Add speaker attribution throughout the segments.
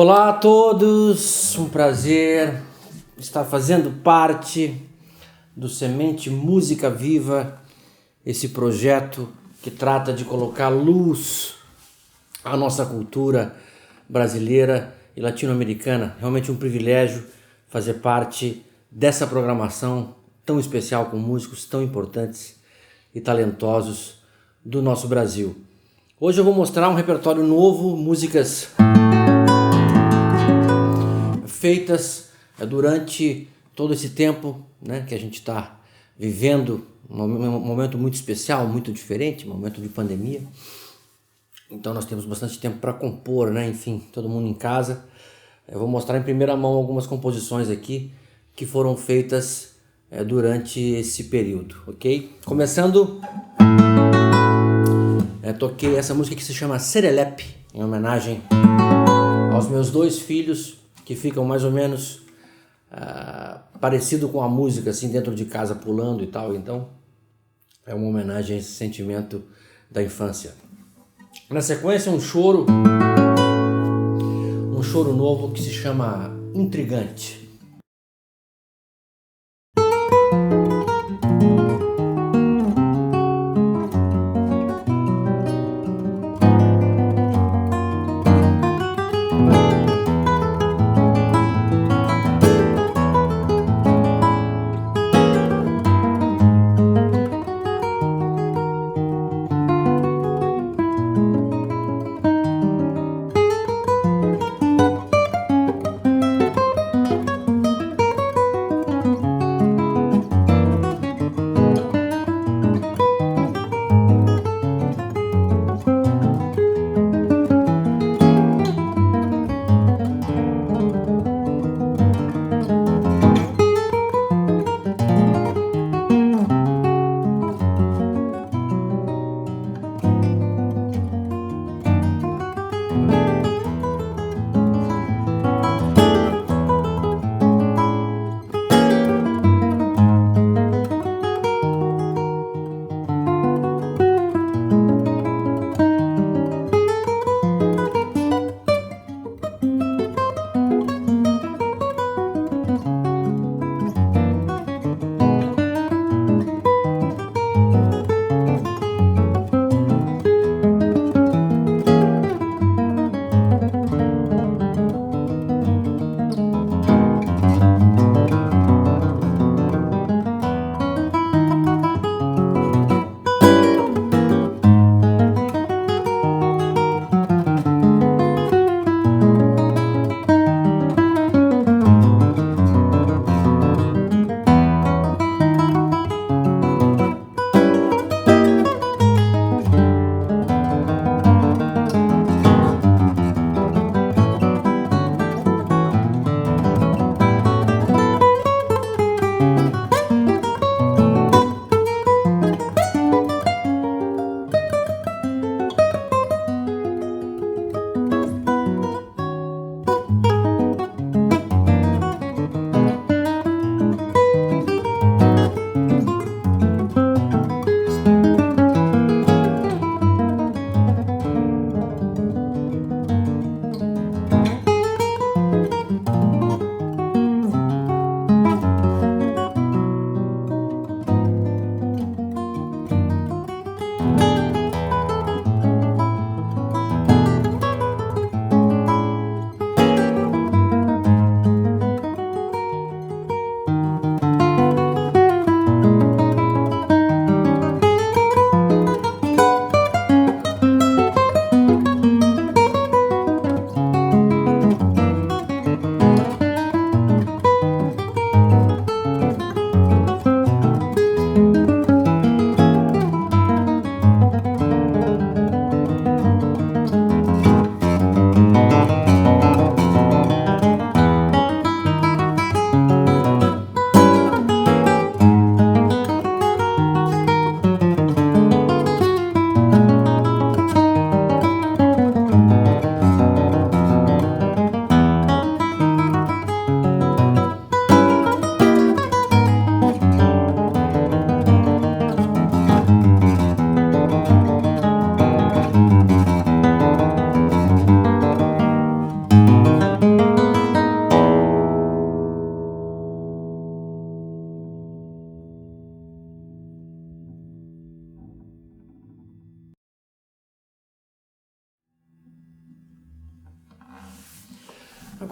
Speaker 1: Olá a todos, um prazer estar fazendo parte do Semente Música Viva, esse projeto que trata de colocar luz à nossa cultura brasileira e latino-americana. Realmente um privilégio fazer parte dessa programação tão especial com músicos tão importantes e talentosos do nosso Brasil. Hoje eu vou mostrar um repertório novo, músicas feitas durante todo esse tempo, né, que a gente está vivendo, um momento muito especial, muito diferente, um momento de pandemia. Então nós temos bastante tempo para compor, né? Enfim, todo mundo em casa. Eu vou mostrar em primeira mão algumas composições aqui que foram feitas durante esse período, ok? Começando, toquei essa música que se chama Serelepe, em homenagem aos meus dois filhos, que ficam mais ou menos parecido com a música, assim, dentro de casa, pulando e tal. Então, é uma homenagem a esse sentimento da infância. Na sequência, um choro novo que se chama Intrigante.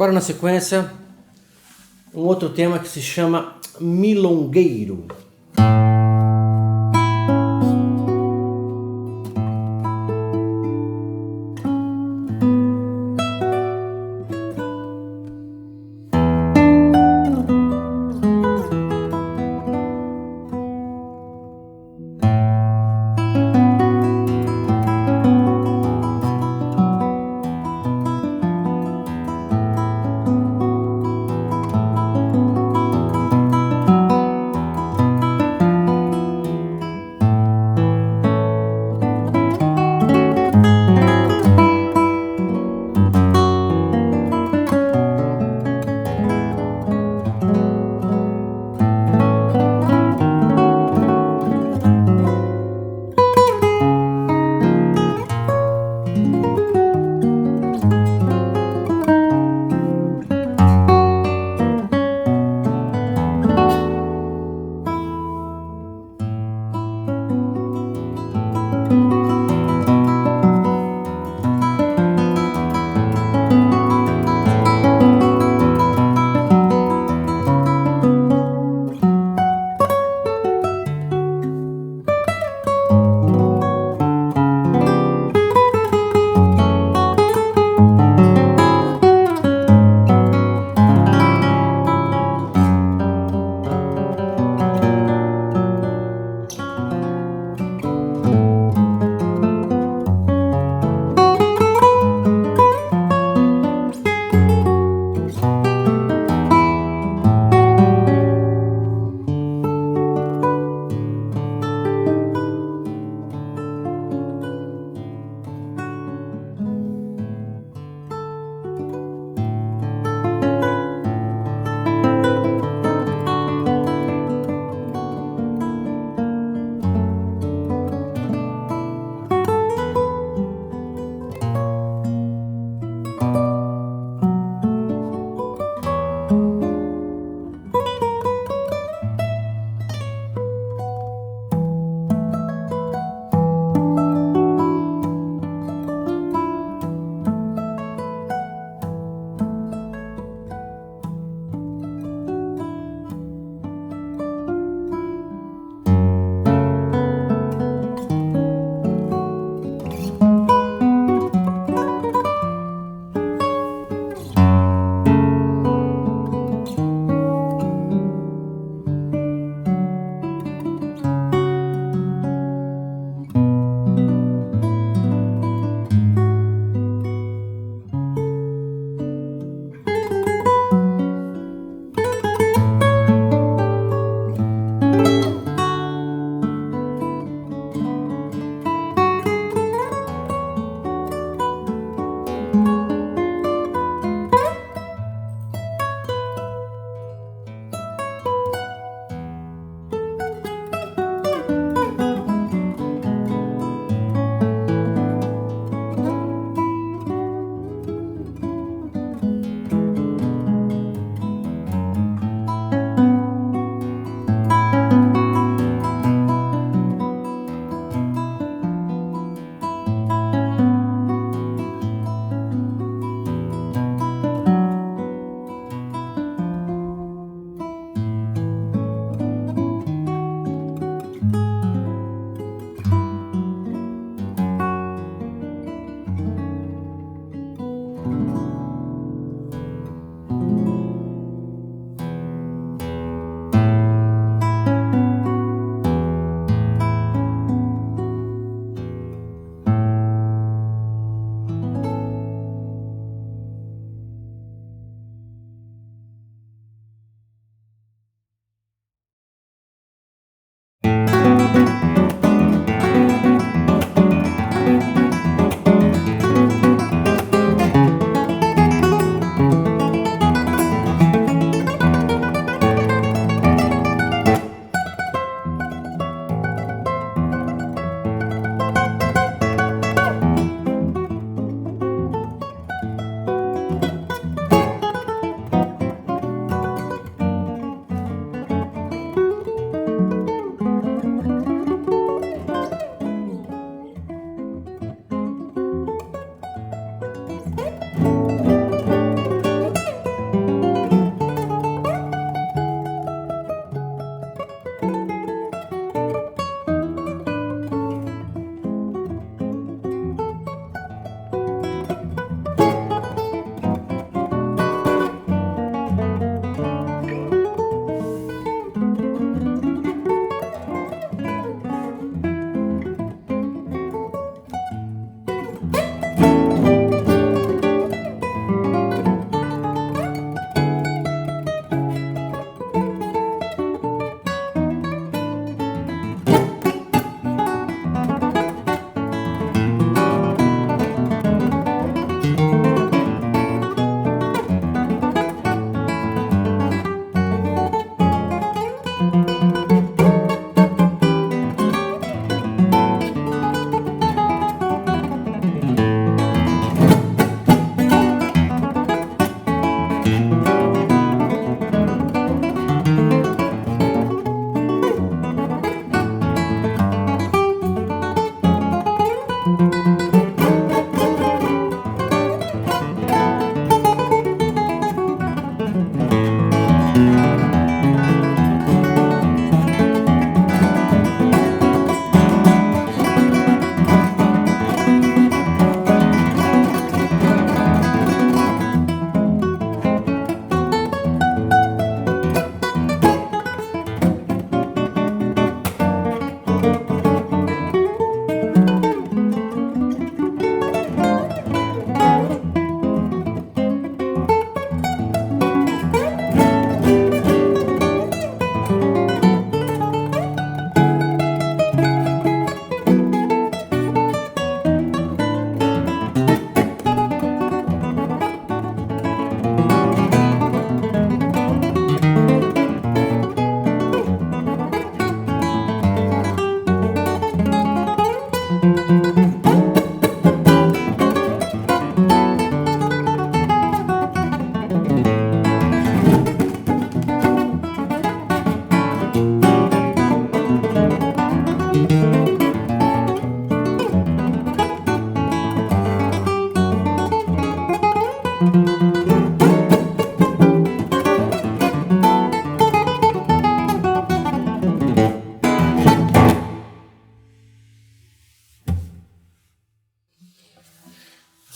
Speaker 1: Agora na sequência, um outro tema que se chama Milongueiro.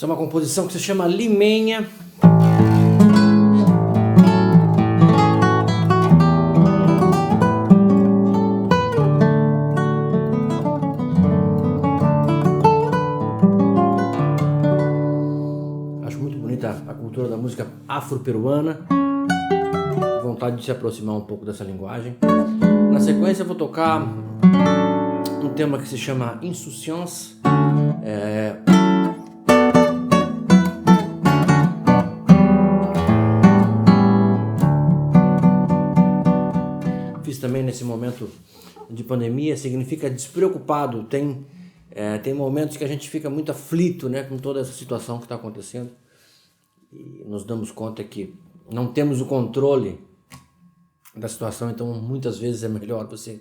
Speaker 1: Essa é uma composição que se chama Limenha. Acho muito bonita a cultura da música afro-peruana. Vontade de se aproximar um pouco dessa linguagem. Na sequência eu vou tocar um tema que se chama Insouciance. Fiz também nesse momento de pandemia, significa despreocupado. Tem momentos que a gente fica muito aflito, né, com toda essa situação que está acontecendo. E nos damos conta que não temos o controle da situação, então muitas vezes é melhor você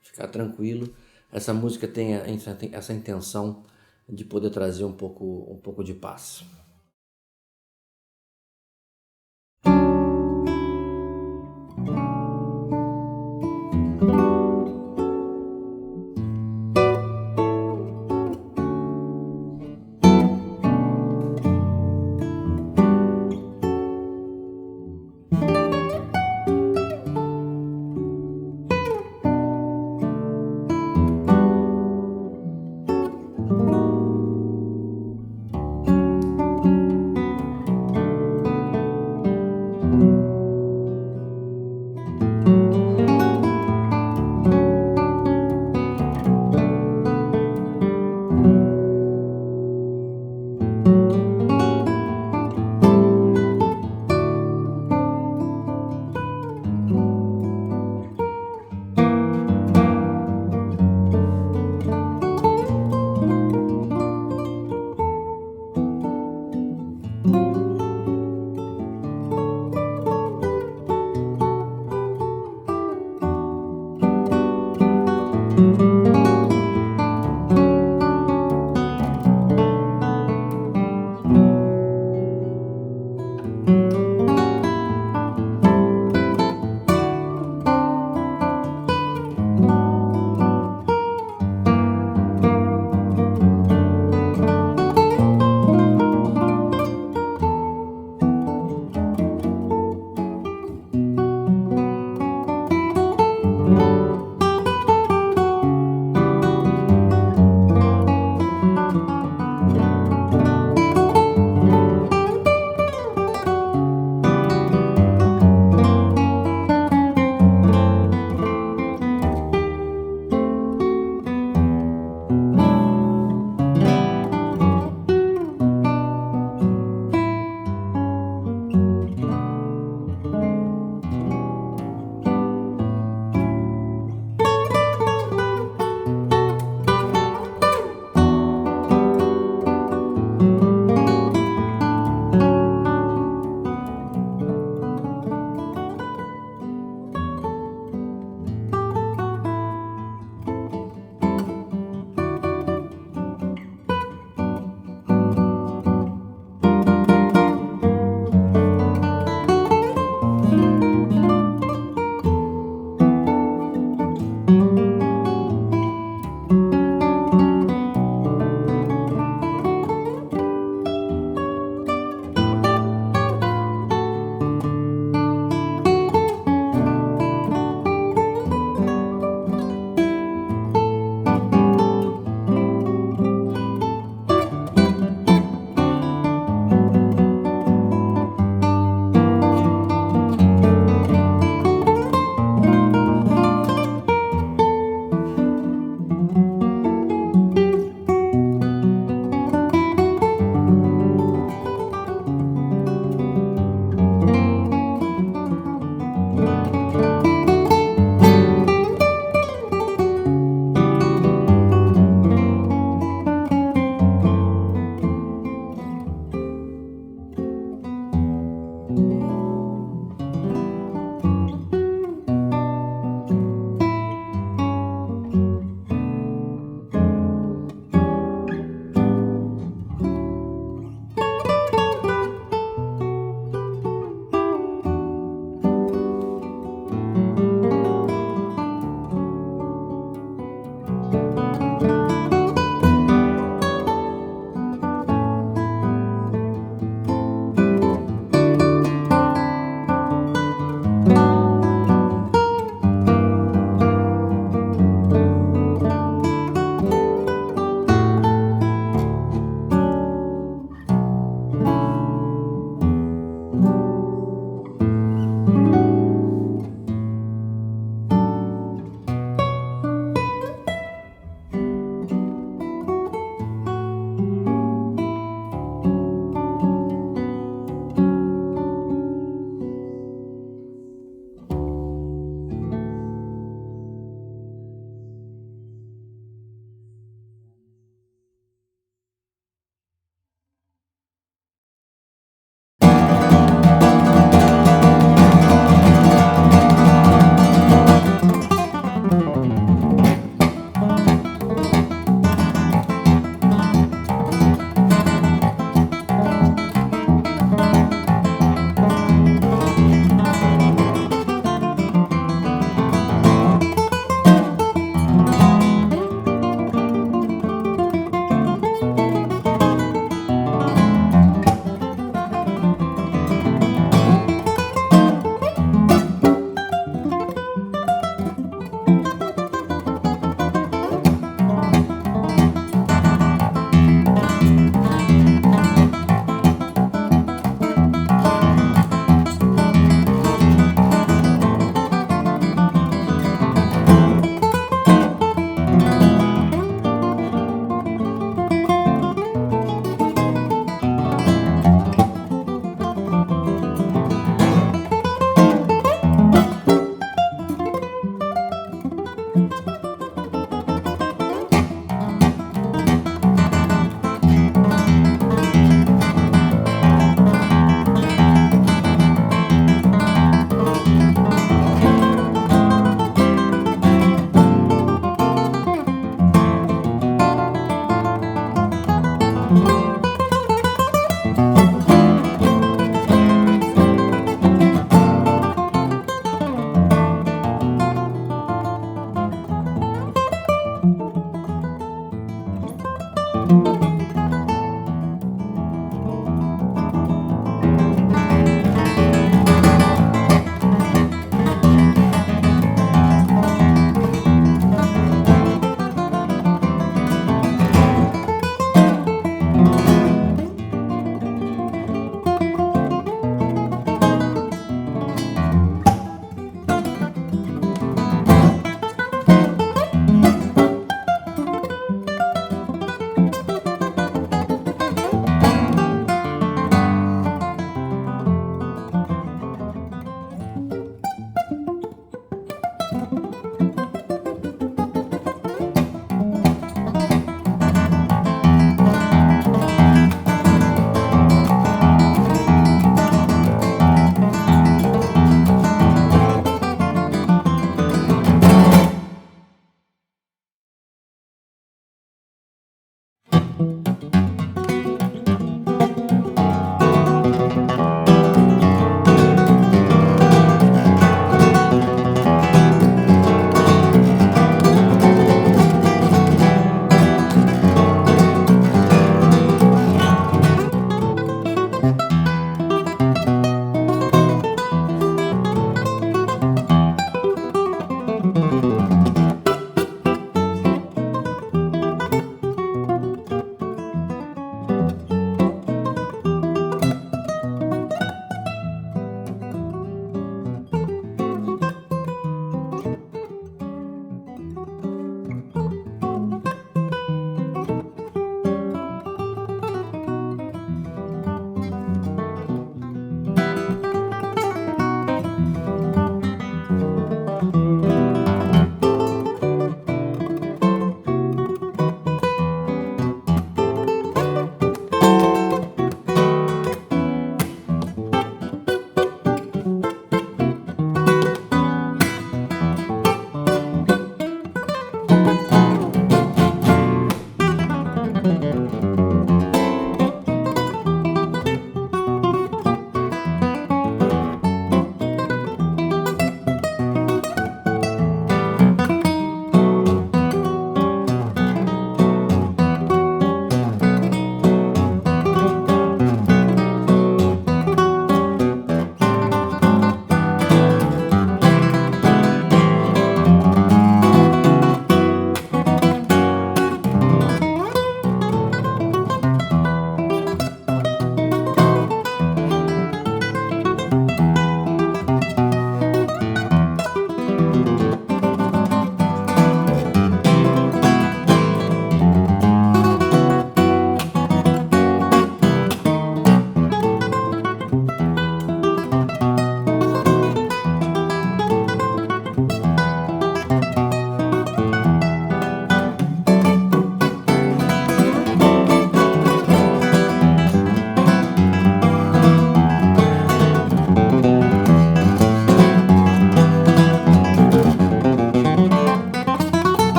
Speaker 1: ficar tranquilo. Essa música tem essa intenção de poder trazer um pouco de paz.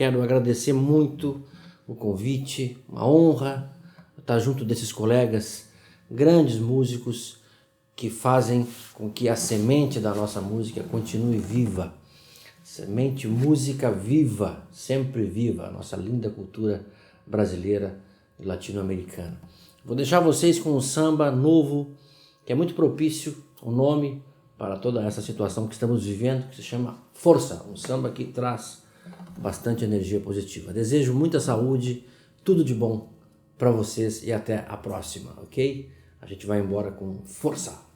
Speaker 1: quero agradecer muito o convite, uma honra estar junto desses colegas, grandes músicos que fazem com que a semente da nossa música continue viva. Semente música viva, sempre viva, a nossa linda cultura brasileira e latino-americana. Vou deixar vocês com um samba novo, que é muito propício, o nome para toda essa situação que estamos vivendo, que se chama Força, um samba que traz bastante energia positiva. Desejo muita saúde, tudo de bom para vocês e até a próxima, ok? A gente vai embora com força.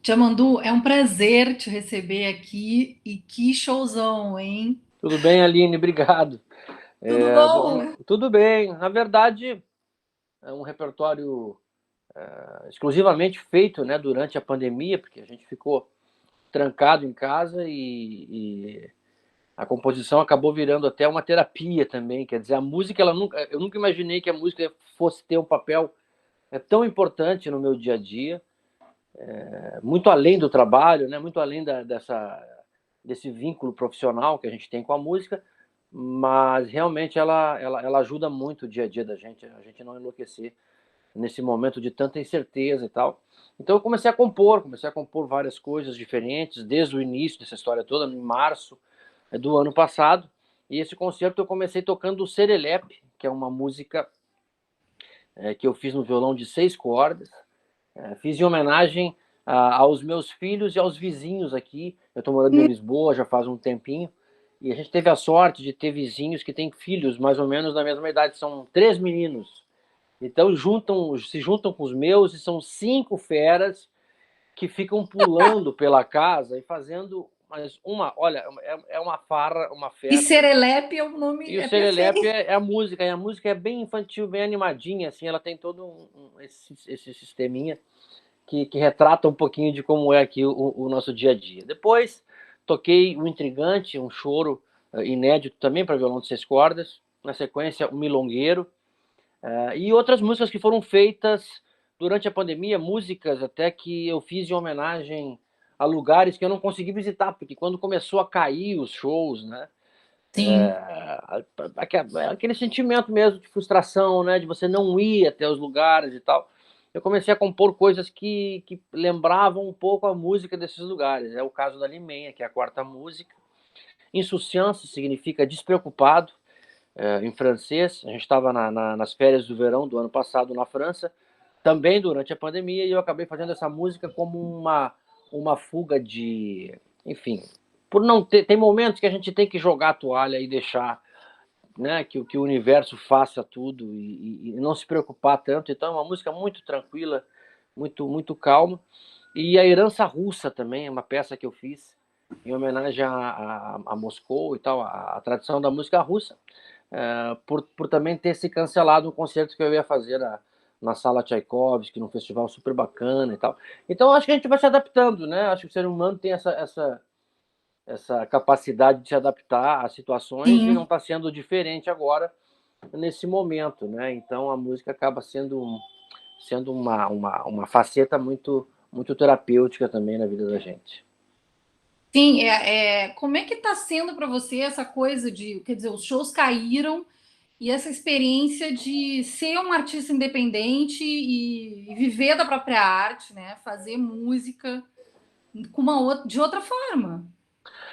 Speaker 2: Tiamandu, é um prazer te receber aqui e que showzão, hein?
Speaker 1: Tudo bem, Aline? Obrigado.
Speaker 2: Tudo
Speaker 1: Bom,
Speaker 2: bom?
Speaker 1: tudo bem. Na verdade, é um repertório exclusivamente feito, né, durante a pandemia, porque a gente ficou trancado em casa e a composição acabou virando até uma terapia também. Quer dizer, a música, eu nunca imaginei que a música fosse ter um papel tão importante no meu dia a dia, muito além do trabalho, né, muito além desse vínculo profissional que a gente tem com a música, mas realmente ela ajuda muito o dia a dia da gente, a gente não enlouquecer nesse momento de tanta incerteza e tal. Então eu comecei a compor várias coisas diferentes desde o início dessa história toda, em março do ano passado. E esse concerto eu comecei tocando o Serelepe, que é uma música que eu fiz no violão de 6 cordas. Fiz em homenagem aos meus filhos e aos vizinhos aqui. Eu estou morando em Lisboa já faz um tempinho. E a gente teve a sorte de ter vizinhos que têm filhos mais ou menos da mesma idade. São 3 meninos. Então se juntam com os meus e são 5 feras que ficam pulando pela casa e fazendo olha, é uma farra, uma
Speaker 2: E
Speaker 1: festa.
Speaker 2: Serelepe é o nome,
Speaker 1: E o
Speaker 2: é
Speaker 1: Serelepe
Speaker 2: perfeito.
Speaker 1: é a música, e a música é bem infantil, bem animadinha, assim, ela tem todo esse sisteminha que retrata um pouquinho de como é aqui o nosso dia a dia. Depois toquei o Intrigante, um choro inédito também para violão de 6 cordas, na sequência o Milongueiro, e outras músicas que foram feitas durante a pandemia, músicas até que eu fiz em homenagem a lugares que eu não consegui visitar, porque quando começou a cair os shows, né,
Speaker 2: Sim.
Speaker 1: aquele sentimento mesmo de frustração, né, de você não ir até os lugares e tal. Eu comecei a compor coisas que lembravam um pouco a música desses lugares. É o caso da Limeña, que é a quarta música. Insouciance significa despreocupado, em francês. A gente estava nas férias do verão do ano passado na França, também durante a pandemia, e eu acabei fazendo essa música como uma fuga de. Enfim, por não ter. Tem momentos que a gente tem que jogar a toalha e deixar, né, que o universo faça tudo e não se preocupar tanto. Então é uma música muito tranquila, muito calma. E a Herança Russa também é uma peça que eu fiz em homenagem a Moscou e tal, a tradição da música russa, por também ter se cancelado um concerto que eu ia fazer na Sala Tchaikovsky, num festival super bacana e tal. Então acho que a gente vai se adaptando, né? Acho que o ser humano tem essa capacidade de se adaptar a situações e não
Speaker 2: Sim.
Speaker 1: está sendo diferente agora nesse momento, né? Então a música acaba sendo uma faceta muito terapêutica também na vida da gente.
Speaker 2: Sim, como é que está sendo para você essa coisa de, quer dizer, os shows caíram e essa experiência de ser um artista independente e viver da própria arte, né? Fazer música com de outra forma,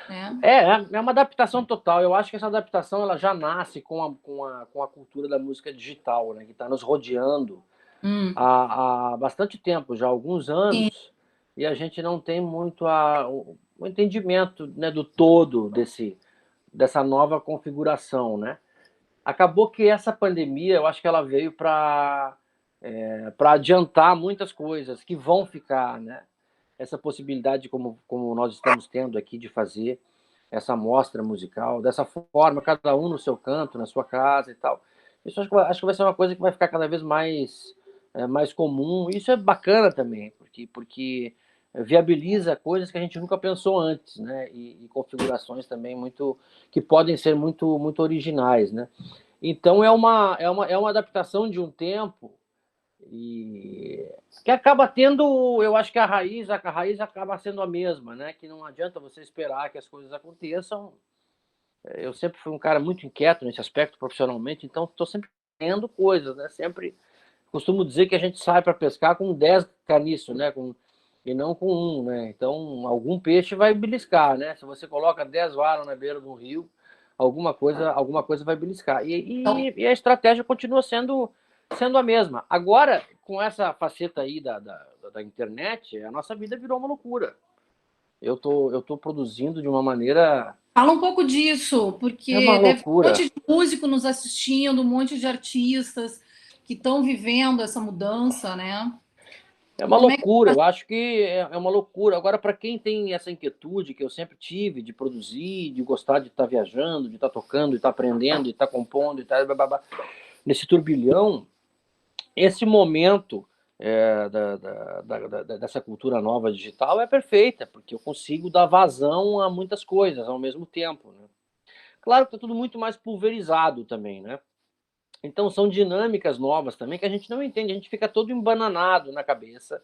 Speaker 2: né?
Speaker 1: É uma adaptação total. Eu acho que essa adaptação ela já nasce com a cultura da música digital, né? Que está nos rodeando
Speaker 2: Hum,
Speaker 1: há bastante tempo, já há alguns
Speaker 2: sim,
Speaker 1: anos, e a gente não tem muito o entendimento, né, do todo dessa nova configuração, né? Acabou que essa pandemia, eu acho que ela veio para adiantar muitas coisas que vão ficar, né? Essa possibilidade, como nós estamos tendo aqui, de fazer essa mostra musical, dessa forma, cada um no seu canto, na sua casa e tal. Isso acho que vai ser uma coisa que vai ficar cada vez mais comum. Isso é bacana também, porque viabiliza coisas que a gente nunca pensou antes, né? E configurações também que podem ser muito originais, né? Então é uma adaptação de um tempo e que acaba tendo, eu acho que a raiz acaba sendo a mesma, né? Que não adianta você esperar que as coisas aconteçam. Eu sempre fui um cara muito inquieto nesse aspecto profissionalmente, então estou sempre tendo coisas, né? Sempre costumo dizer que a gente sai para pescar com 10 caniços, né? E não com um, né? Então algum peixe vai beliscar, né? Se você coloca 10 varas na beira do rio, alguma coisa vai beliscar. E a estratégia continua sendo a mesma. Agora, com essa faceta aí da internet, a nossa vida virou uma loucura. Eu tô produzindo de uma maneira.
Speaker 2: fala um pouco disso,
Speaker 1: É uma
Speaker 2: porque deve ter um
Speaker 1: loucura.
Speaker 2: monte de músico nos assistindo, um monte de artistas que estão vivendo essa mudança, né?
Speaker 1: É uma
Speaker 2: Como é que
Speaker 1: loucura, eu acho que é uma loucura. Agora, para quem tem essa inquietude que eu sempre tive de produzir, de gostar de estar viajando, de estar tocando, de estar aprendendo, de estar compondo, de estar nesse turbilhão, esse momento dessa cultura nova digital é perfeita, porque eu consigo dar vazão a muitas coisas ao mesmo tempo, né? Claro que está tudo muito mais pulverizado também, né? Então são dinâmicas novas também que a gente não entende, a gente fica todo embananado na cabeça,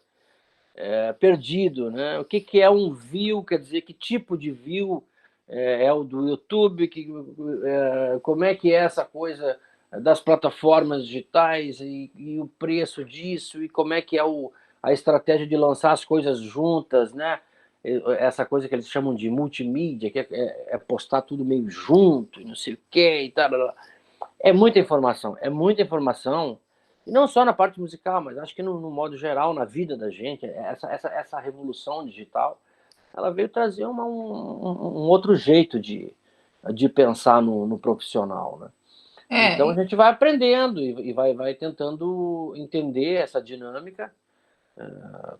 Speaker 1: perdido, né? O que, que é um view, quer dizer, que tipo de view é o do YouTube, como é que é essa coisa das plataformas digitais e o preço disso, e como é que é a estratégia de lançar as coisas juntas, né? Essa coisa que eles chamam de multimídia, que é postar tudo meio junto, e não sei o que, e tal. É muita informação, e não só na parte musical, mas acho que no modo geral, na vida da gente, essa revolução digital, ela veio trazer um outro jeito de pensar no profissional, né? Então a
Speaker 2: é,
Speaker 1: gente vai aprendendo e vai tentando entender essa dinâmica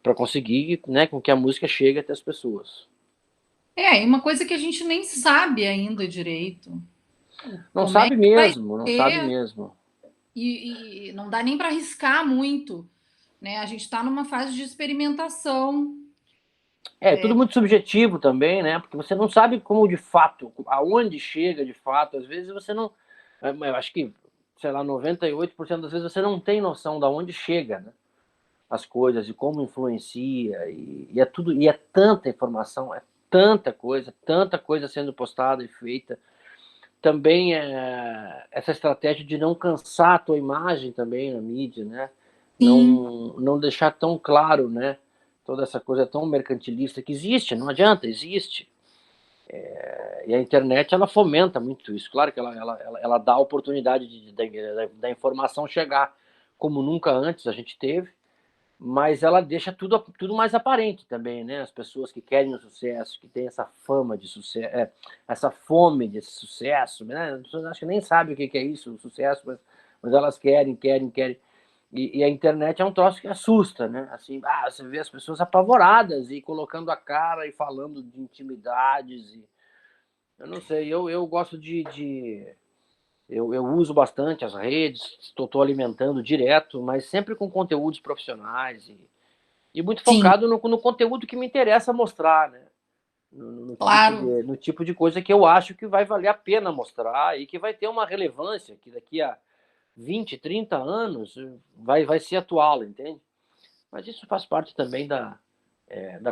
Speaker 1: para conseguir, né, com que a música chegue até as pessoas.
Speaker 2: e uma coisa que a gente nem sabe ainda direito.
Speaker 1: Não
Speaker 2: Como é
Speaker 1: sabe
Speaker 2: que vai
Speaker 1: mesmo, não sabe
Speaker 2: ser,
Speaker 1: mesmo.
Speaker 2: e não dá nem para arriscar muito, né? A gente está numa fase de experimentação.
Speaker 1: É, tudo muito subjetivo também, né? Porque você não sabe como de fato, aonde chega de fato. Às vezes você não. Eu acho que, sei lá, 98% das vezes você não tem noção de onde chega, né? As coisas e como influencia. E é tudo. E é tanta informação, é tanta coisa sendo postada e feita. Também essa estratégia de não cansar a tua imagem também na mídia, né?
Speaker 2: Sim,
Speaker 1: Não deixar tão claro, né? Toda essa coisa tão mercantilista que existe, não adianta, existe. E a internet, ela fomenta muito isso. Claro que ela dá a oportunidade da informação chegar como nunca antes a gente teve, mas ela deixa tudo mais aparente também, né? As pessoas que querem o sucesso, que têm essa fama de sucesso, essa fome desse sucesso, né? As pessoas acho que nem sabem o que é isso, o sucesso, mas elas querem. E a internet é um troço que assusta, né? Assim, você vê as pessoas apavoradas e colocando a cara e falando de intimidades. Eu não sei, eu gosto eu uso bastante as redes, estou alimentando direto, mas sempre com conteúdos profissionais e muito
Speaker 2: sim,
Speaker 1: focado no conteúdo que me interessa mostrar, né?
Speaker 2: claro.
Speaker 1: No tipo de coisa que eu acho que vai valer a pena mostrar e que vai ter uma relevância, que daqui a 20, 30 anos vai ser atual, entende? Mas isso faz parte também da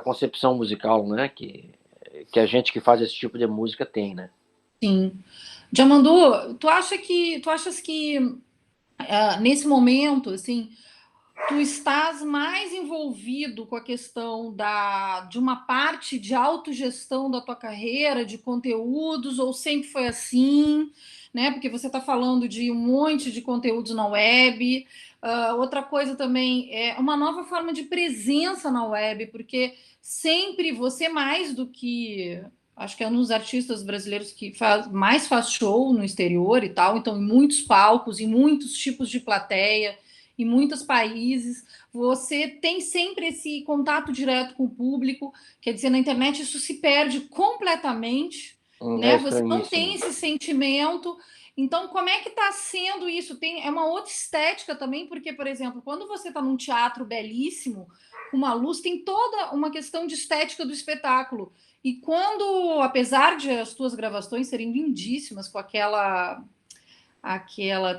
Speaker 1: concepção musical, né? Que a gente que faz esse tipo de música tem, né?
Speaker 2: Sim. Diamandu, tu achas que nesse momento, assim, tu estás mais envolvido com a questão de uma parte de autogestão da tua carreira, de conteúdos, ou sempre foi assim, né? Porque você está falando de um monte de conteúdos na web. Outra coisa também é uma nova forma de presença na web, porque sempre você mais do que acho que é um dos artistas brasileiros que mais faz show no exterior e tal, então em muitos palcos, em muitos tipos de plateia, em muitos países, você tem sempre esse contato direto com o público, quer dizer, na internet isso se perde completamente,
Speaker 1: É
Speaker 2: né? Você não tem
Speaker 1: estranhíssimo.
Speaker 2: esse sentimento. Então, como é que está sendo isso? É uma outra estética também, porque, por exemplo, quando você está num teatro belíssimo, com uma luz, tem toda uma questão de estética do espetáculo. E quando, apesar de as tuas gravações serem lindíssimas, com aquela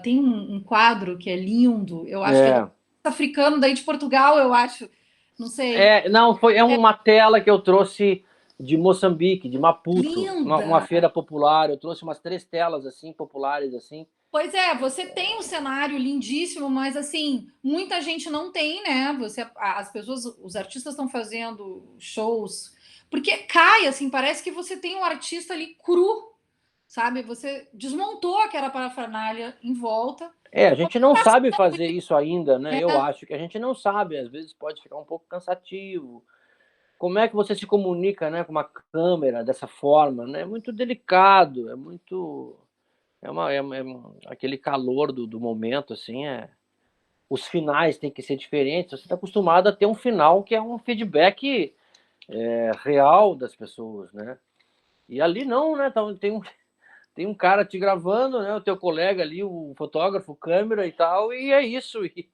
Speaker 2: tem um quadro que é lindo, eu acho que é do
Speaker 1: É,
Speaker 2: africano daí de Portugal, eu acho, não sei,
Speaker 1: não, é uma tela que eu trouxe de Moçambique, de Maputo, uma
Speaker 2: linda.
Speaker 1: feira popular. Eu trouxe umas 3 telas assim, populares assim.
Speaker 2: Pois é, você tem um cenário lindíssimo, mas assim, muita gente não tem, né? As pessoas, os artistas estão fazendo shows porque cai assim, parece que você tem um artista ali cru, sabe? Você desmontou aquela parafernália em volta.
Speaker 1: A gente não sabe fazer isso ainda, né? Eu acho que a gente não sabe, às vezes pode ficar um pouco cansativo. Como é que você se comunica, né, com uma câmera dessa forma, né? É muito delicado, é muito aquele calor do momento assim, os finais têm que ser diferentes. Você está acostumado a ter um final que é um feedback real das pessoas, né? E ali não, né? Então, tem um cara te gravando, né? O teu colega ali, o fotógrafo, câmera e tal, e é isso. E,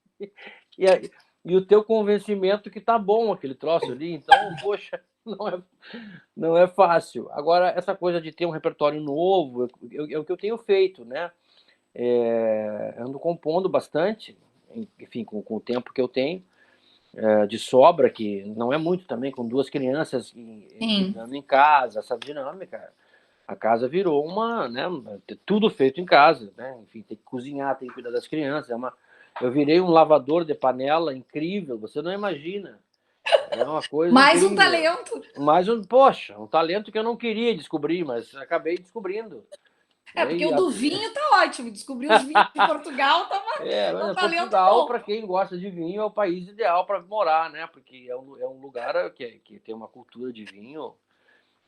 Speaker 1: e o teu convencimento que tá bom aquele troço ali. Então, poxa, não é fácil. Agora, essa coisa de ter um repertório novo, é o que eu tenho feito, né? Ando compondo bastante, enfim, com o tempo que eu tenho, de sobra, que não é muito também, com duas crianças
Speaker 2: Sim.
Speaker 1: cuidando em casa, essa dinâmica. A casa virou né, tudo feito em casa, né? Enfim, tem que cozinhar, tem que cuidar das crianças. Eu virei um lavador de panela incrível, você não imagina. É uma coisa
Speaker 2: Mais um
Speaker 1: incrível.
Speaker 2: talento.
Speaker 1: Mas, poxa, um talento que eu não queria descobrir, mas acabei descobrindo.
Speaker 2: Porque
Speaker 1: E
Speaker 2: o do vinho tá ótimo. Descobrir os vinhos de Portugal é um talento
Speaker 1: Portugal,
Speaker 2: bom.
Speaker 1: para quem gosta de vinho, é o país ideal para morar, né? Porque é um lugar que tem uma cultura de vinho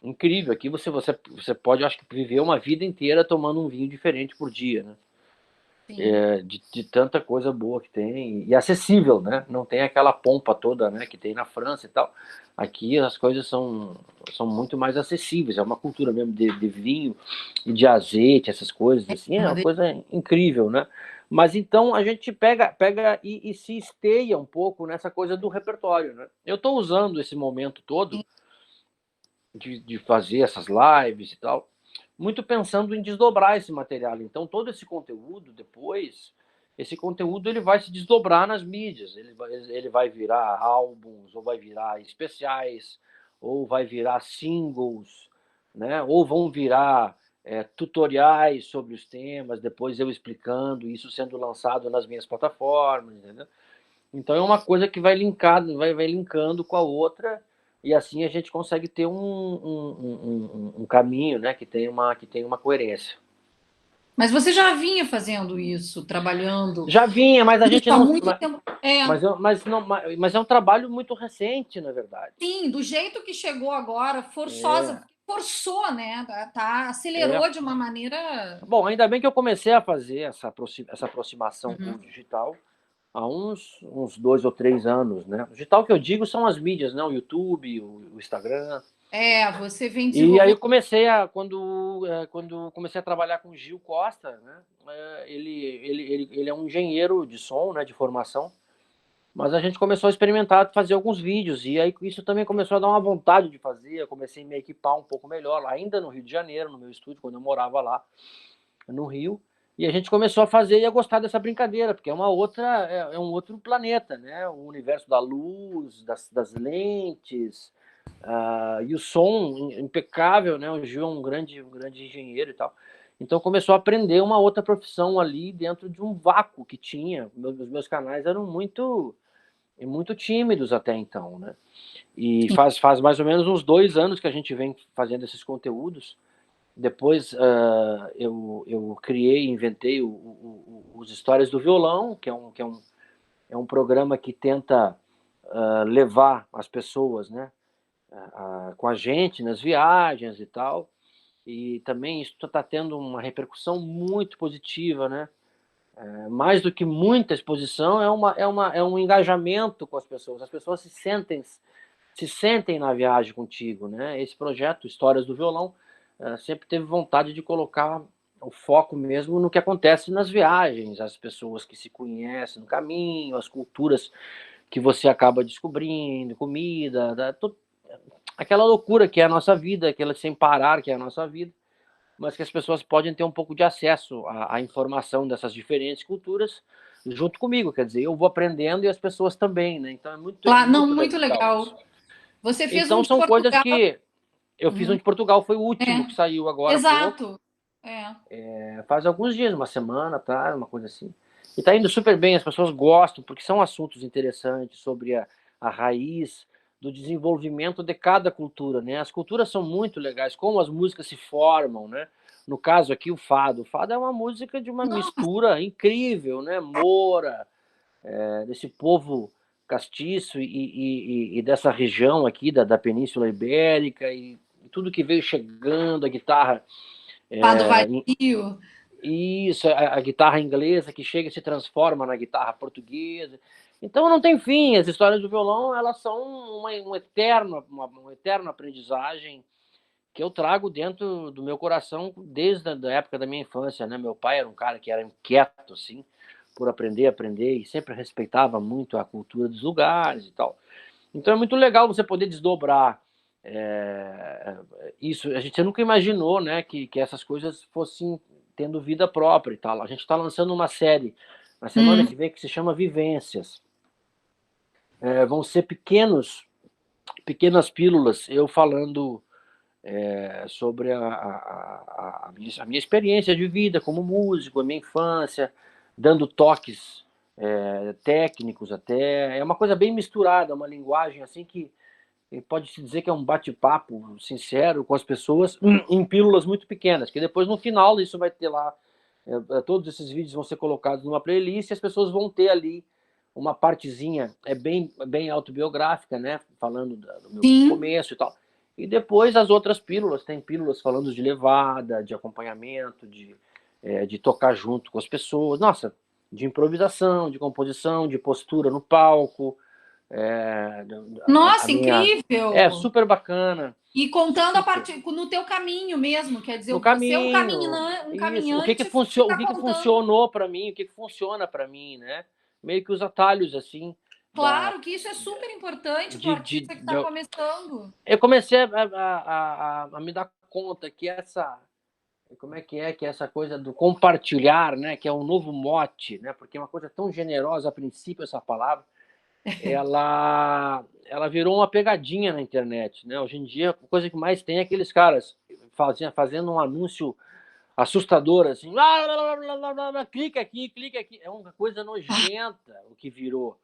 Speaker 1: incrível. Aqui você pode, acho que, viver uma vida inteira tomando um vinho diferente por dia, né?
Speaker 2: Sim.
Speaker 1: De tanta coisa boa que tem e acessível, né? Não tem aquela pompa toda, né, que tem na França e tal. Aqui as coisas são muito mais acessíveis. É uma cultura mesmo de vinho e de azeite, essas coisas assim. É uma coisa incrível, né? Mas então a gente pega e se esteia um pouco nessa coisa do repertório, né? Eu estou usando esse momento todo de fazer essas lives e tal, muito pensando em desdobrar esse material. Então, todo esse conteúdo, depois, esse conteúdo ele vai se desdobrar nas mídias. Ele vai virar álbuns, ou vai virar especiais, ou vai virar singles, né? Ou vão virar tutoriais sobre os temas, depois eu explicando, isso sendo lançado nas minhas plataformas, entendeu? Então é uma coisa que vai linkado, vai linkando com a outra, e assim a gente consegue ter um caminho, né, que tem uma coerência.
Speaker 2: Mas você já vinha fazendo isso, trabalhando
Speaker 1: Já vinha, mas a
Speaker 2: isso
Speaker 1: gente
Speaker 2: há
Speaker 1: não.
Speaker 2: muito tempo.
Speaker 1: Mas é um trabalho muito recente, na verdade.
Speaker 2: Sim, do jeito que chegou agora, forçosa,
Speaker 1: É,
Speaker 2: porque forçou, né?
Speaker 1: é.
Speaker 2: Acelerou de uma maneira.
Speaker 1: Bom, ainda bem que eu comecei a fazer essa aproximação com o
Speaker 2: Uhum.
Speaker 1: digital há uns 2 ou 3 anos, né? O digital que eu digo são as mídias, né? O YouTube, o Instagram.
Speaker 2: Você vem
Speaker 1: E aí eu
Speaker 2: desenvolvendo.
Speaker 1: comecei quando comecei a trabalhar com o Gil Costa, né? Ele é um engenheiro de som, né? De formação, mas a gente começou a experimentar, fazer alguns vídeos, e aí isso também começou a dar uma vontade de fazer. Eu comecei a me equipar um pouco melhor, ainda no Rio de Janeiro, no meu estúdio, quando eu morava lá no Rio, e a gente começou a fazer e a gostar dessa brincadeira, porque é um outro planeta, né? O universo da luz, das lentes, e o som impecável, né? O Gil é um grande engenheiro e tal. Então começou a aprender uma outra profissão ali dentro de um vácuo que tinha. Os meus canais eram muito tímidos até então, né? E faz mais ou menos uns 2 anos que a gente vem fazendo esses conteúdos. Depois eu criei, inventei os Histórias do Violão, é um programa que tenta levar as pessoas, né, com a gente nas viagens e tal. E também isso está tendo uma repercussão muito positiva, né? Mais do que muita exposição, é um engajamento com as pessoas. As pessoas se sentem na viagem contigo, né? Esse projeto, Histórias do Violão, sempre teve vontade de colocar o foco mesmo no que acontece nas viagens, as pessoas que se conhecem no caminho, as culturas que você acaba descobrindo, comida, aquela loucura que é a nossa vida, aquela sem parar que é a nossa vida, mas que as pessoas podem ter um pouco de acesso à informação dessas diferentes culturas junto comigo, quer dizer, eu vou aprendendo e as pessoas também, né? Então é
Speaker 2: Lá, não,
Speaker 1: muito
Speaker 2: muito
Speaker 1: legal isso.
Speaker 2: legal. Você fez um
Speaker 1: Então
Speaker 2: de
Speaker 1: são coisas
Speaker 2: Portugal.
Speaker 1: que eu fiz. Um
Speaker 2: Uhum.
Speaker 1: de Portugal, foi o último que
Speaker 2: É,
Speaker 1: saiu agora há pouco,
Speaker 2: exato. É.
Speaker 1: faz alguns dias, uma semana, tá? Uma coisa assim. E tá indo super bem, as pessoas gostam, porque são assuntos interessantes sobre a raiz do desenvolvimento de cada cultura, né? As culturas são muito legais, como as músicas se formam, né? No caso aqui, o fado. O fado é uma música de uma
Speaker 2: Não,
Speaker 1: mistura incrível, né? Moura, desse povo castiço e dessa região aqui da Península Ibérica e tudo que veio chegando, a guitarra
Speaker 2: Fado
Speaker 1: é,
Speaker 2: Vadio.
Speaker 1: Isso, a guitarra inglesa que chega e se transforma na guitarra portuguesa. Então não tem fim, as histórias do violão elas são uma eterna aprendizagem que eu trago dentro do meu coração desde a época da minha infância, né? Meu pai era um cara que era inquieto, assim, por aprender, e sempre respeitava muito a cultura dos lugares e tal. Então é muito legal você poder desdobrar isso. Você nunca imaginou, né, que essas coisas fossem tendo vida própria e tal. A gente está lançando uma série na semana que vem que se chama Vivências. Vão ser pequenas pílulas, eu falando sobre a minha experiência de vida como músico, a minha infância, dando toques técnicos até. É uma coisa bem misturada, uma linguagem assim que pode-se dizer que é um bate-papo sincero com as pessoas em pílulas muito pequenas, que depois no final isso vai ter lá, todos esses vídeos vão ser colocados numa playlist e as pessoas vão ter ali uma partezinha bem autobiográfica, né, falando do meu
Speaker 2: Sim.
Speaker 1: começo e tal. E depois as outras pílulas, tem pílulas falando de levada, de acompanhamento, de tocar junto com as pessoas, nossa, de improvisação, de composição, de postura no palco.
Speaker 2: Nossa,
Speaker 1: Minha...
Speaker 2: incrível!
Speaker 1: super bacana.
Speaker 2: E contando a partir no teu caminho mesmo, quer dizer,
Speaker 1: No
Speaker 2: você é um
Speaker 1: caminho, isso.
Speaker 2: caminhante
Speaker 1: O
Speaker 2: está
Speaker 1: que
Speaker 2: contando.
Speaker 1: funcionou para mim, o que funciona para mim, né? Meio que os atalhos, assim, da,
Speaker 2: Claro que isso é super importante para o
Speaker 1: de,
Speaker 2: artista que está
Speaker 1: de...
Speaker 2: começando.
Speaker 1: Eu comecei a me dar conta que como é que é essa coisa do compartilhar, né? Que é um novo mote, né? Porque é uma coisa tão generosa, a princípio, essa palavra, ela virou uma pegadinha na internet, né? Hoje em dia, a coisa que mais tem é aqueles caras fazendo um anúncio assustador, assim, clica aqui. É uma coisa nojenta o que virou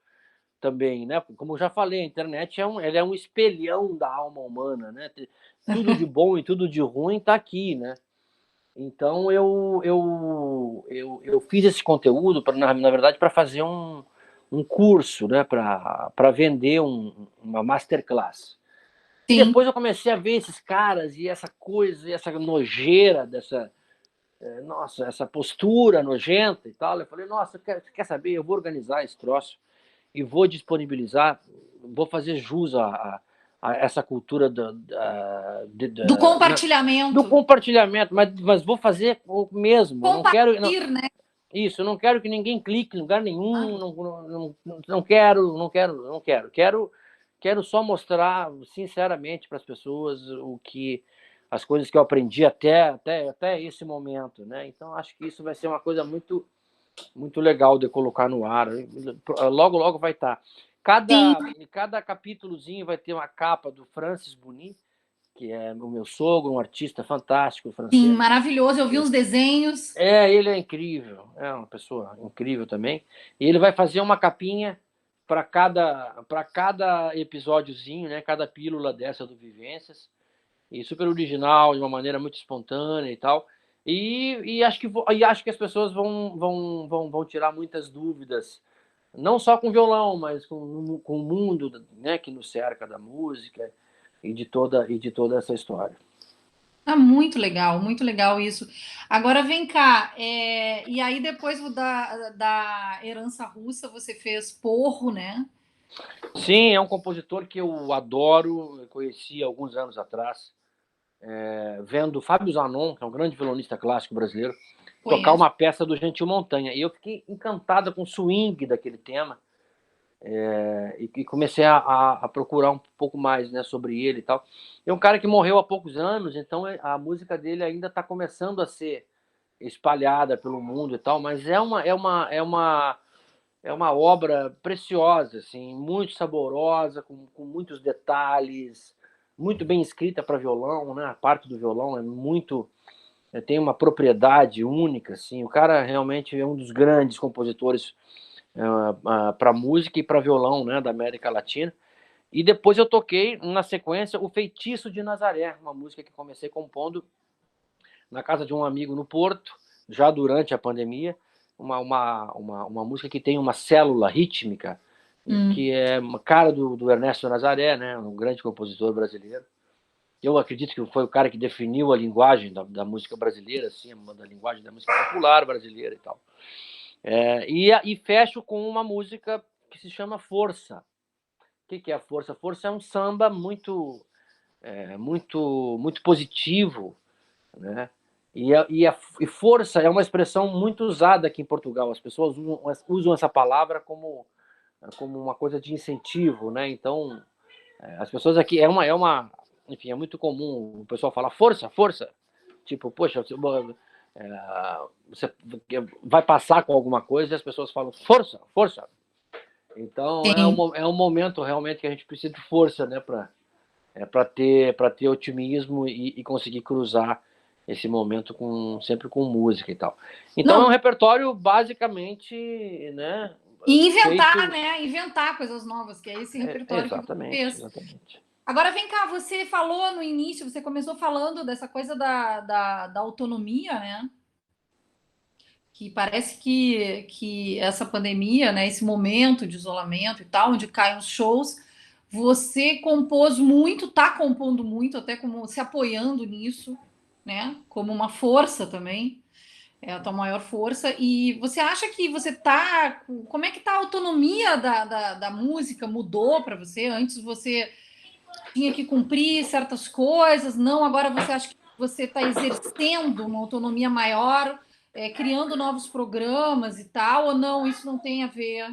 Speaker 1: também, né? Como eu já falei, a internet ela é um espelhão da alma humana, né? Tudo de bom e tudo de ruim está aqui, né? Então eu fiz esse conteúdo na verdade para fazer um curso, né? Para vender uma masterclass. E
Speaker 2: Sim.
Speaker 1: depois eu comecei a ver esses caras e essa coisa, e essa nojeira dessa, nossa, essa postura nojenta e tal. Eu falei, nossa, quer saber? Eu vou organizar esse troço e vou disponibilizar, vou fazer jus a essa cultura
Speaker 2: Do
Speaker 1: do
Speaker 2: compartilhamento.
Speaker 1: compartilhamento, mas vou fazer o mesmo. Eu não quero. Não,
Speaker 2: Compartilhar, né?
Speaker 1: isso, eu não quero que ninguém clique em lugar
Speaker 2: Ah,
Speaker 1: nenhum. Não quero, não quero, não quero. Quero só mostrar sinceramente para as pessoas as coisas que eu aprendi até esse momento, né? Então acho que isso vai ser uma coisa muito legal de colocar no ar. Logo, logo vai estar.
Speaker 2: sim,
Speaker 1: Cada capítulozinho vai ter uma capa do Francis Buni, que é o meu sogro, um artista fantástico
Speaker 2: sim,
Speaker 1: francês.
Speaker 2: maravilhoso. Eu vi uns desenhos.
Speaker 1: Ele é incrível, é uma pessoa incrível também. E ele vai fazer uma capinha para cada episódiozinho, né? Cada pílula dessa do Vivências. E super original, de uma maneira muito espontânea e tal. Acho que as pessoas vão tirar muitas dúvidas, não só com violão, mas com o mundo, né, que nos cerca da música e de toda essa história.
Speaker 2: Ah, muito legal isso. Agora vem cá, e aí depois da herança russa você fez Porro, né?
Speaker 1: Sim, é um compositor que eu adoro, eu conheci alguns anos atrás, vendo Fábio Zanon, que é um grande violonista clássico brasileiro, tocar
Speaker 2: Conheço.
Speaker 1: uma peça do Gentil Montanha. E eu fiquei encantada com o swing daquele tema, e comecei a procurar um pouco mais, né, sobre ele e tal. É um cara que morreu há poucos anos, então a música dele ainda está começando a ser espalhada pelo mundo e tal, mas é uma obra preciosa, assim, muito saborosa, com muitos detalhes, muito bem escrita para violão, né? A parte do violão tem uma propriedade única, assim. O cara realmente é um dos grandes compositores para música e para violão, né, da América Latina. E depois eu toquei na sequência o Feitiço de Nazaré, uma música que comecei compondo na casa de um amigo no Porto, já durante a pandemia, uma música que tem uma célula rítmica,
Speaker 2: Hum.
Speaker 1: que é uma cara do Ernesto Nazaré, né, um grande compositor brasileiro. eu acredito que foi o cara que definiu a linguagem da música brasileira, assim, da linguagem da música popular brasileira e tal. E fecho com uma música que se chama Força. O que é a Força? Força é um samba muito positivo, né? E força é uma expressão muito usada aqui em Portugal. As pessoas usam essa palavra como uma coisa de incentivo, né? Então, as pessoas aqui enfim, é muito comum o pessoal falar força, força. Tipo, poxa, você vai passar com alguma coisa e as pessoas falam força, força. Então,
Speaker 2: Sim.
Speaker 1: é um momento realmente que a gente precisa de força, né? Para ter otimismo e conseguir cruzar esse momento sempre com música e tal. Então, é um
Speaker 2: Não,
Speaker 1: repertório basicamente, né?
Speaker 2: e inventar,
Speaker 1: Feito.
Speaker 2: né? Inventar coisas novas, que é esse repertório que você
Speaker 1: Exatamente,
Speaker 2: fez.
Speaker 1: exatamente.
Speaker 2: Agora vem cá, você falou no início, você começou falando dessa coisa da autonomia, né? Que parece que essa pandemia, né, esse momento de isolamento e tal, onde caem os shows, você compôs muito, tá compondo muito, até como se apoiando nisso, né? Como uma força também, é a tua maior força. E você acha que você tá. Como é que tá a autonomia da música? Mudou para você? Antes você tinha que cumprir certas coisas, não, agora você acha que você está exercendo uma autonomia maior, criando novos programas e tal, ou não, isso não tem a ver?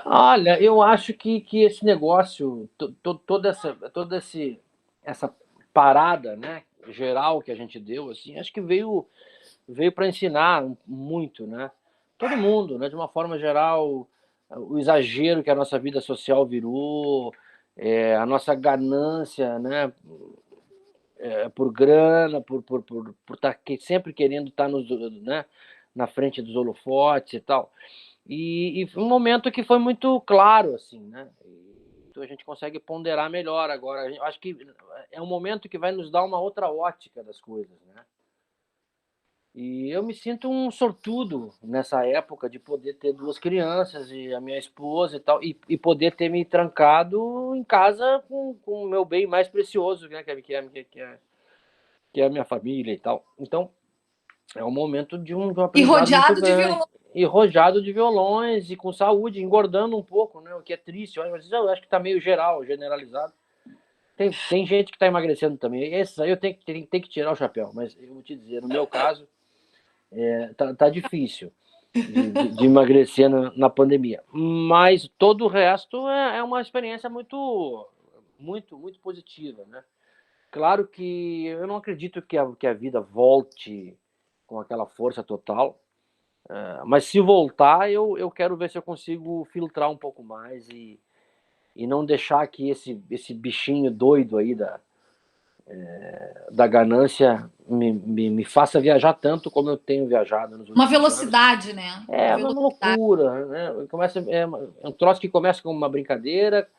Speaker 1: Olha, eu acho que esse negócio, essa parada, né, geral que a gente deu, assim, acho que veio para ensinar muito, né? Todo mundo, né? De uma forma geral, o exagero que a nossa vida social virou, a nossa ganância, né? Por grana, por estar sempre querendo estar né? Na frente dos holofotes e tal. E foi um momento que foi muito claro, assim, né? Então a gente consegue ponderar melhor agora. Eu acho que é um momento que vai nos dar uma outra ótica das coisas, né? E eu me sinto um sortudo nessa época de poder ter duas crianças e a minha esposa e tal, e poder ter me trancado em casa com o meu bem mais precioso, né, que é a minha família e tal. Então, é um momento de um
Speaker 2: E
Speaker 1: aprendizado muito
Speaker 2: rodeado de
Speaker 1: grande.
Speaker 2: violão.
Speaker 1: E rodeado de violões e com saúde, engordando um pouco, né? O que é triste. Eu acho que está meio geral, generalizado. Tem gente que está emagrecendo também. Esses aí eu tenho que tirar o chapéu. Mas eu vou te dizer, no meu caso, tá difícil de emagrecer na pandemia. Mas todo o resto é uma experiência muito positiva, né? Claro que eu não acredito que a vida volte com aquela força total, mas se voltar, eu quero ver se eu consigo filtrar um pouco mais e não deixar que esse bichinho doido aí da ganância me faça viajar tanto como eu tenho viajado nos
Speaker 2: Uma
Speaker 1: últimos anos.
Speaker 2: velocidade, né? Uma
Speaker 1: É uma
Speaker 2: velocidade.
Speaker 1: loucura, né? É um troço que começa como uma brincadeira,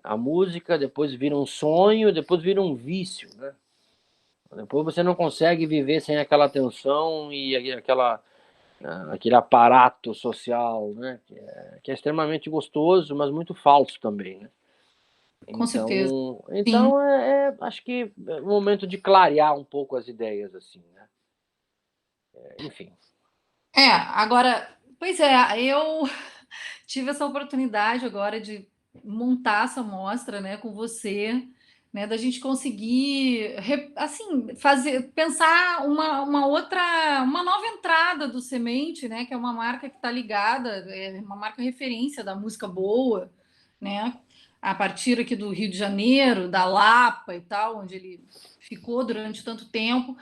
Speaker 1: a música, depois vira um sonho, depois vira um vício, né? Depois você não consegue viver sem aquela tensão e aquele aparato social, né? Que é extremamente gostoso, mas muito falso também, né?
Speaker 2: Com certeza. Sim.
Speaker 1: Então acho que é um momento de clarear um pouco as ideias, assim, né? Enfim.
Speaker 2: Agora, pois é, eu tive essa oportunidade agora de montar essa mostra, né, com você, né, da gente conseguir, assim, fazer, pensar uma nova entrada do Semente, né, que é uma marca que está ligada, é uma marca referência da música boa, né, a partir aqui do Rio de Janeiro, da Lapa e tal, onde ele ficou durante tanto tempo,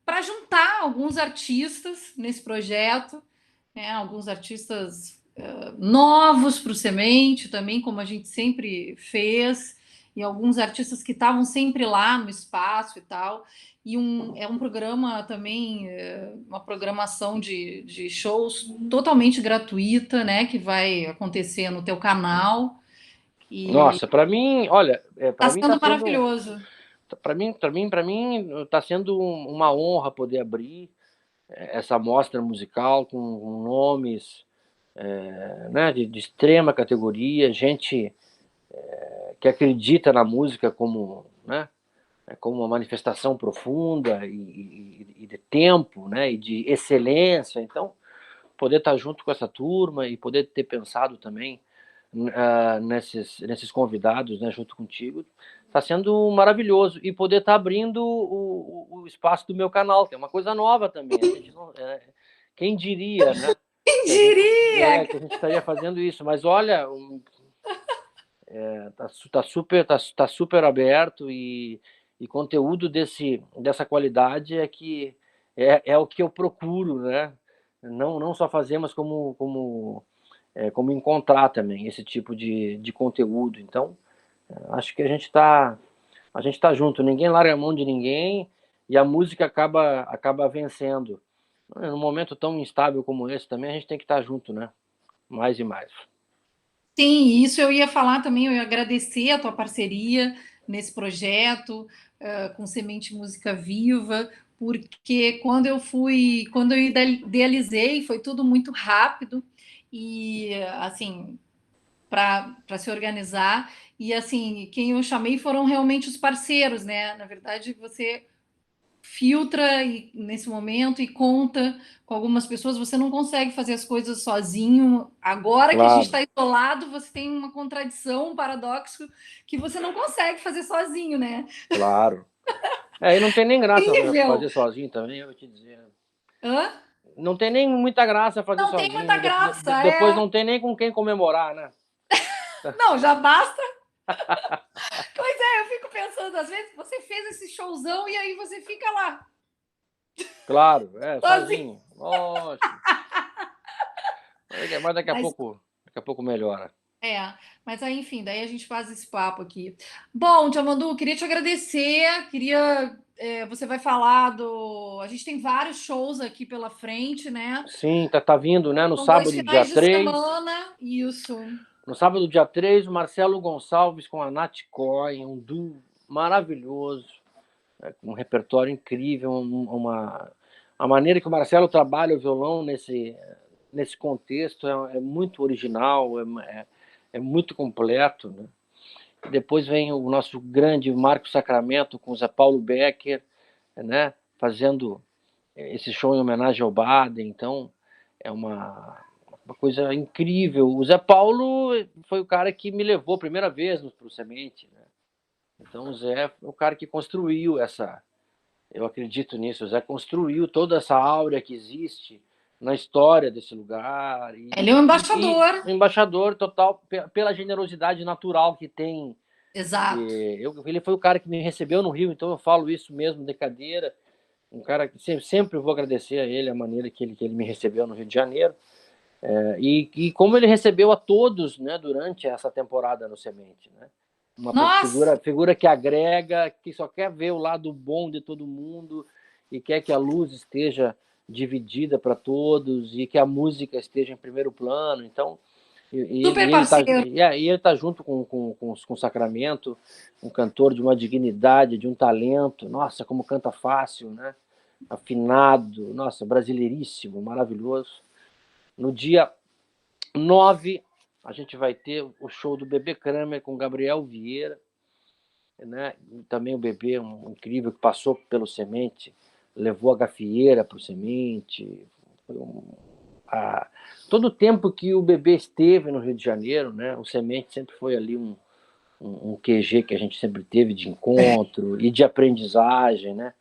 Speaker 2: para juntar alguns artistas nesse projeto, né, alguns artistas novos para o Semente também, como a gente sempre fez, e alguns artistas que estavam sempre lá no espaço e tal. E é um programa também, uma programação de shows totalmente gratuita, né? Que vai acontecer no teu canal. E
Speaker 1: Nossa, para mim, olha,
Speaker 2: está
Speaker 1: para mim
Speaker 2: sendo maravilhoso.
Speaker 1: para mim está sendo uma honra poder abrir essa mostra musical com nomes, né, de extrema categoria, gente que acredita na música como, né, como uma manifestação profunda e de tempo, né, e de excelência. Então, poder estar junto com essa turma e poder ter pensado também nesses convidados, né, junto contigo, está sendo maravilhoso. E poder estar abrindo o espaço do meu canal, que é uma coisa nova também. A gente não, quem diria, né?
Speaker 2: Quem diria?
Speaker 1: Que a gente estaria fazendo isso. Mas olha, tá super aberto e conteúdo dessa qualidade é que é o que eu procuro, né? Não só fazer, mas como encontrar também esse tipo de conteúdo. Então, acho que a gente tá junto, ninguém larga a mão de ninguém e a música acaba vencendo. Num momento tão instável como esse também, a gente tem que estar junto, né? Mais e mais.
Speaker 2: Sim, isso eu ia falar também, eu ia agradecer a tua parceria nesse projeto, com Semente Música Viva, porque quando eu idealizei, foi tudo muito rápido e assim, para se organizar. E assim, quem eu chamei foram realmente os parceiros, né? Na verdade, você filtra nesse momento e conta com algumas pessoas. Você não consegue fazer as coisas sozinho. Agora que a gente
Speaker 1: Claro,
Speaker 2: está isolado, você tem uma contradição, um paradoxo que você não consegue fazer sozinho, né?
Speaker 1: claro. E não tem nem graça
Speaker 2: Incrível!
Speaker 1: fazer sozinho também, eu vou te dizer.
Speaker 2: Hã?
Speaker 1: Não tem nem muita graça fazer
Speaker 2: Não tem muita
Speaker 1: sozinho.
Speaker 2: graça,
Speaker 1: Depois
Speaker 2: é.
Speaker 1: não tem nem com quem comemorar, né?
Speaker 2: Não, já basta. Pois é, eu fico pensando, às vezes você fez esse showzão e aí você fica lá,
Speaker 1: Claro,
Speaker 2: sozinho.
Speaker 1: sozinho. Lógico. Mas
Speaker 2: Mas
Speaker 1: daqui a pouco melhora.
Speaker 2: é, mas aí, enfim, daí a gente faz esse papo aqui. Bom, Tia Mandu, queria te agradecer. Você vai falar do. A gente tem vários shows aqui pela frente, né?
Speaker 1: Sim, tá vindo, né? No
Speaker 2: São dois
Speaker 1: sábado, dia
Speaker 2: finais de
Speaker 1: 3.
Speaker 2: semana, isso.
Speaker 1: No sábado, dia 3, o Marcelo Gonçalves com a Nath Coy, um duo maravilhoso, um repertório incrível, a maneira que o Marcelo trabalha o violão nesse contexto é muito original, é muito completo, né? Depois vem o nosso grande Marco Sacramento com o Zé Paulo Becker, né? Fazendo esse show em homenagem ao Baden. Então, é uma coisa incrível. O Zé Paulo foi o cara que me levou a primeira vez para o Semente, né? Então, o Zé é o cara que construiu essa. Eu acredito nisso. O Zé construiu toda essa áurea que existe na história desse lugar
Speaker 2: Ele é o
Speaker 1: e
Speaker 2: embaixador.
Speaker 1: embaixador total pela generosidade natural que tem.
Speaker 2: Exato.
Speaker 1: Ele foi o cara que me recebeu no Rio, então eu falo isso mesmo de cadeira. Um cara que sempre vou agradecer a ele a maneira que ele me recebeu no Rio de Janeiro. E como ele recebeu a todos, né, durante essa temporada no Semente, né? Uma
Speaker 2: Nossa,
Speaker 1: figura que agrega, que só quer ver o lado bom de todo mundo e quer que a luz esteja dividida para todos e que a música esteja em primeiro plano. Então,
Speaker 2: super parceiro.
Speaker 1: ele tá junto com o Sacramento, um cantor de uma dignidade, de um talento. Nossa, como canta fácil, né? Afinado, nossa, brasileiríssimo, maravilhoso. No dia 9, a gente vai ter o show do Bebê Kramer com Gabriel Vieira, né? E também o Bebê, um incrível, que passou pelo Semente, levou a gafieira para o Semente. Foi todo o tempo que o Bebê esteve no Rio de Janeiro, né? O Semente sempre foi ali um QG que a gente sempre teve de encontro e de aprendizagem, né?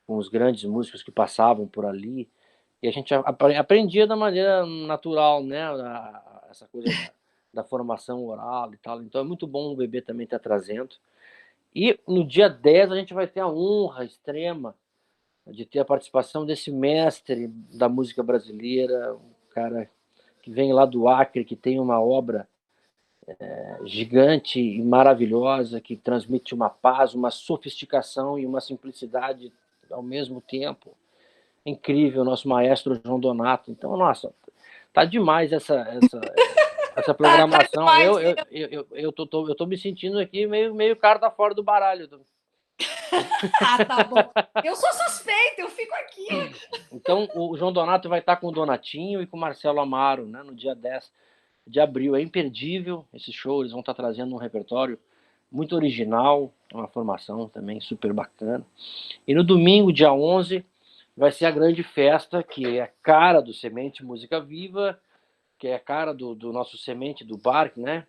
Speaker 1: Com os grandes músicos que passavam por ali. E a gente aprendia da maneira natural, né? Essa coisa da formação oral e tal. Então é muito bom o Bebê também estar trazendo. E no dia 10 a gente vai ter a honra extrema de ter a participação desse mestre da música brasileira, um cara que vem lá do Acre, que tem uma obra gigante e maravilhosa, que transmite uma paz, uma sofisticação e uma simplicidade ao mesmo tempo. Incrível, nosso maestro João Donato. Então, nossa, tá demais essa
Speaker 2: Tá
Speaker 1: programação.
Speaker 2: demais
Speaker 1: Eu tô me sentindo aqui meio cara tá fora do baralho.
Speaker 2: Ah, tá bom. Eu sou suspeita, eu fico aqui.
Speaker 1: Então, o João Donato vai estar com o Donatinho e com o Marcelo Amaro, né, no dia 10. de abril é imperdível esse show, eles vão estar trazendo um repertório muito original, uma formação também super bacana. E no domingo, dia 11, vai ser a grande festa, que é a cara do Semente Música Viva, que é a cara do nosso Semente, do Barque, né?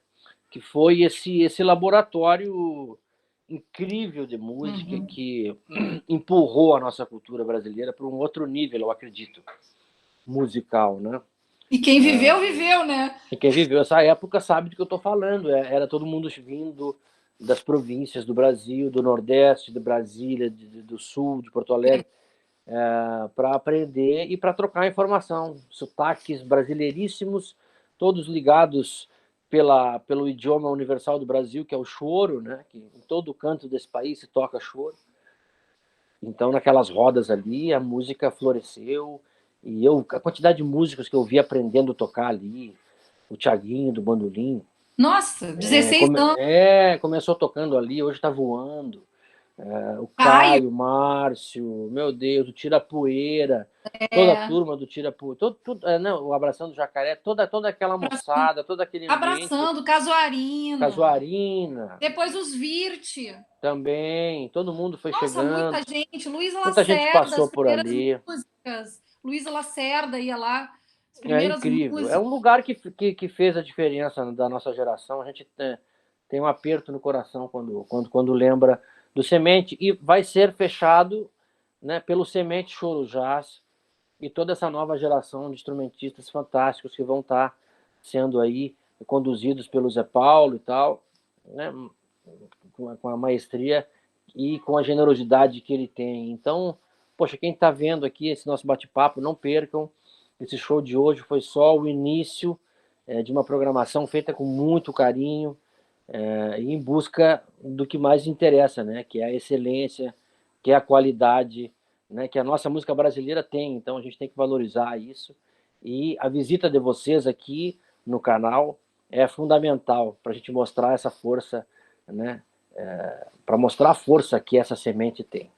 Speaker 1: Que foi esse laboratório incrível de música que empurrou a nossa cultura brasileira para um outro nível, eu acredito, musical, né?
Speaker 2: E quem viveu, viveu, né?
Speaker 1: E quem viveu essa época sabe do que eu estou falando. Era todo mundo vindo das províncias do Brasil, do Nordeste, de Brasília, do Sul, de Porto Alegre, para aprender e para trocar informação. Sotaques brasileiríssimos, todos ligados pelo idioma universal do Brasil, que é o choro, né? Que em todo canto desse país se toca choro. Então, naquelas rodas ali, a música floresceu. E a quantidade de músicos que eu vi aprendendo a tocar ali, o Thiaguinho do bandolim.
Speaker 2: Nossa, 16 anos.
Speaker 1: Começou tocando ali, hoje está voando. O
Speaker 2: Caio,
Speaker 1: Caio, o Márcio, meu Deus, o Tira-Poeira, toda a turma do Tira-Poeira, não, o Abraçando o Jacaré, toda aquela moçada, todo aquele ambiente.
Speaker 2: Abraçando, Casuarina.
Speaker 1: Casuarina.
Speaker 2: Depois os Virte.
Speaker 1: Também, todo mundo foi
Speaker 2: Nossa,
Speaker 1: chegando.
Speaker 2: muita gente. Luísa
Speaker 1: Muita gente
Speaker 2: Lacerda,
Speaker 1: passou
Speaker 2: as
Speaker 1: por
Speaker 2: primeiras
Speaker 1: ali.
Speaker 2: músicas. Luísa Lacerda ia lá. As
Speaker 1: É
Speaker 2: primeiras
Speaker 1: incrível.
Speaker 2: músicas.
Speaker 1: É um lugar que fez a diferença da nossa geração. A gente tem um aperto no coração quando lembra do Semente. E vai ser fechado, né, pelo Semente Choro Jazz e toda essa nova geração de instrumentistas fantásticos que vão estar sendo aí conduzidos pelo Zé Paulo e tal, né, com a maestria e com a generosidade que ele tem. Então, poxa, quem está vendo aqui esse nosso bate-papo, não percam. Esse show de hoje foi só o início de uma programação feita com muito carinho e em busca do que mais interessa, né? Que é a excelência, que é a qualidade, né? Que a nossa música brasileira tem. Então a gente tem que valorizar isso. E a visita de vocês aqui no canal é fundamental para a gente mostrar essa força, né? Para mostrar a força que essa semente tem.